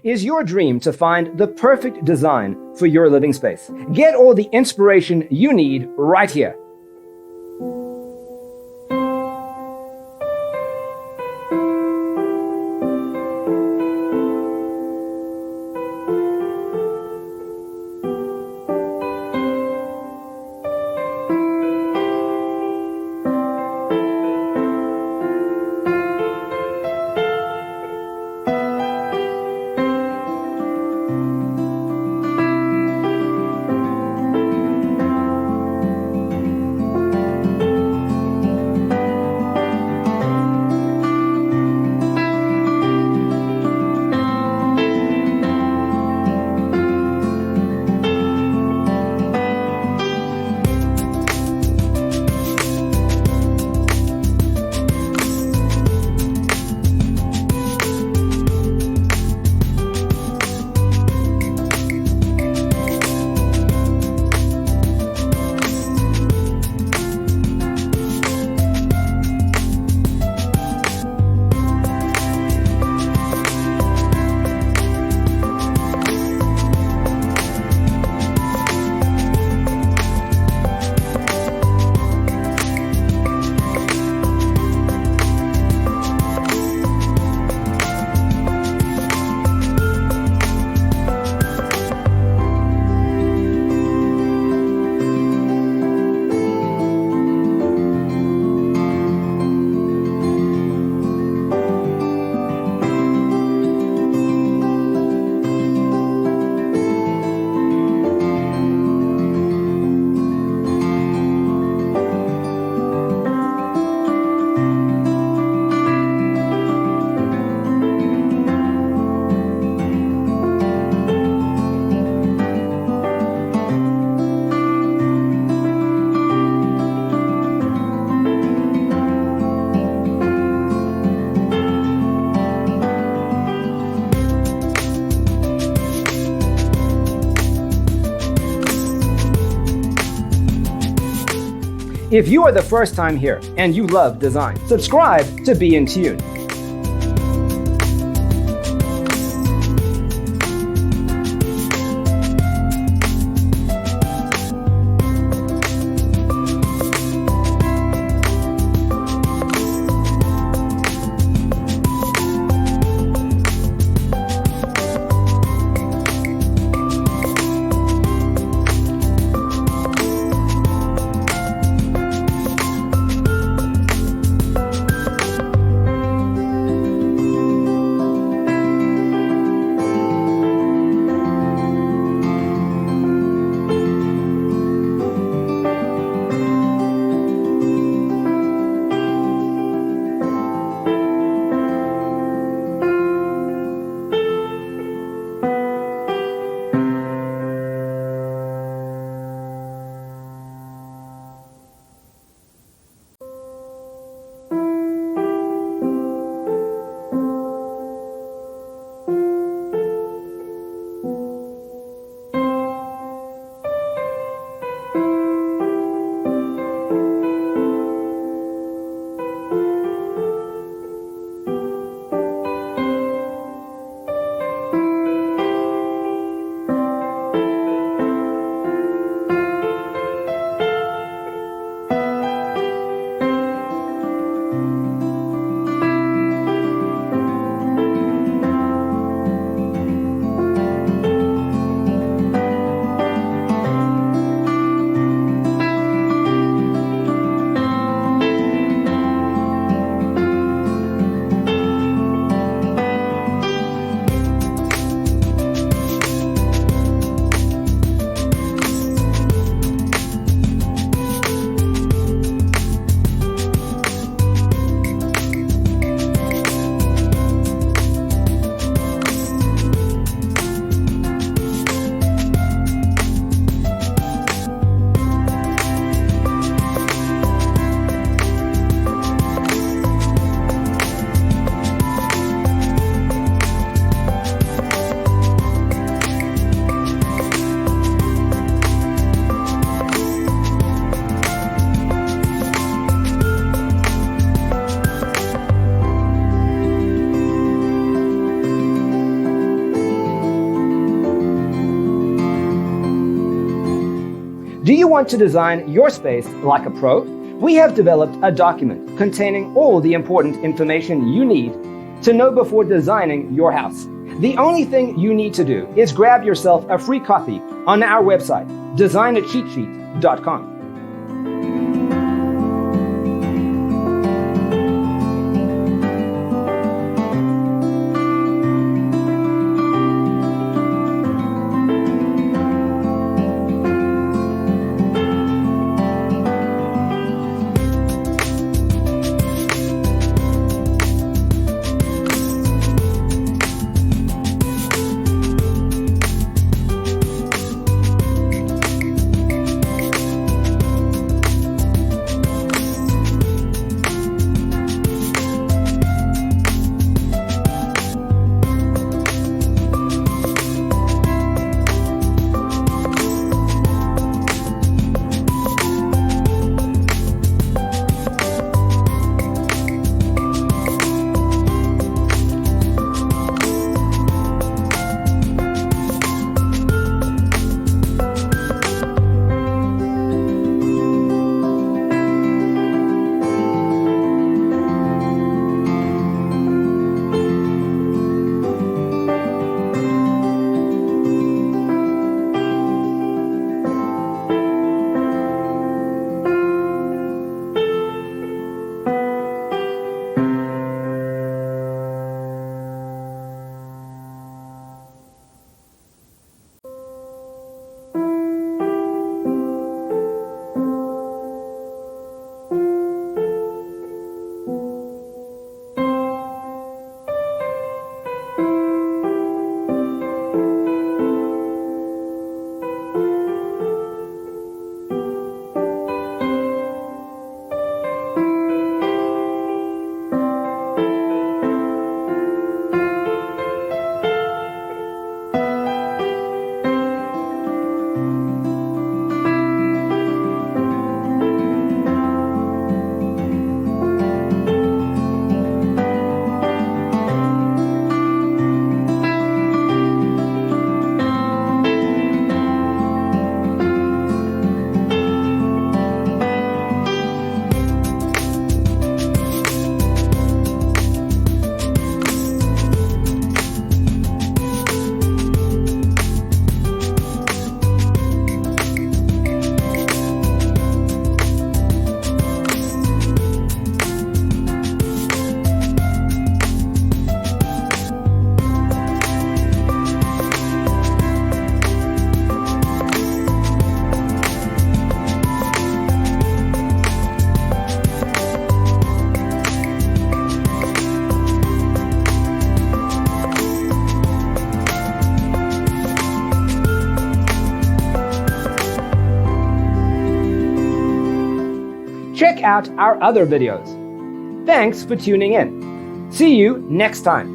Is your dream to find the perfect design for your living space? Get all the inspiration you need right here. If you are the first time here and you love design, subscribe to Be in Tune. Do you want to design your space like a pro? We have developed a document containing all the important information you need to know before designing your house. The only thing you need to do is grab yourself a free copy on our website, designacheatsheet.com. Check out our other videos. Thanks for tuning in. See you next time.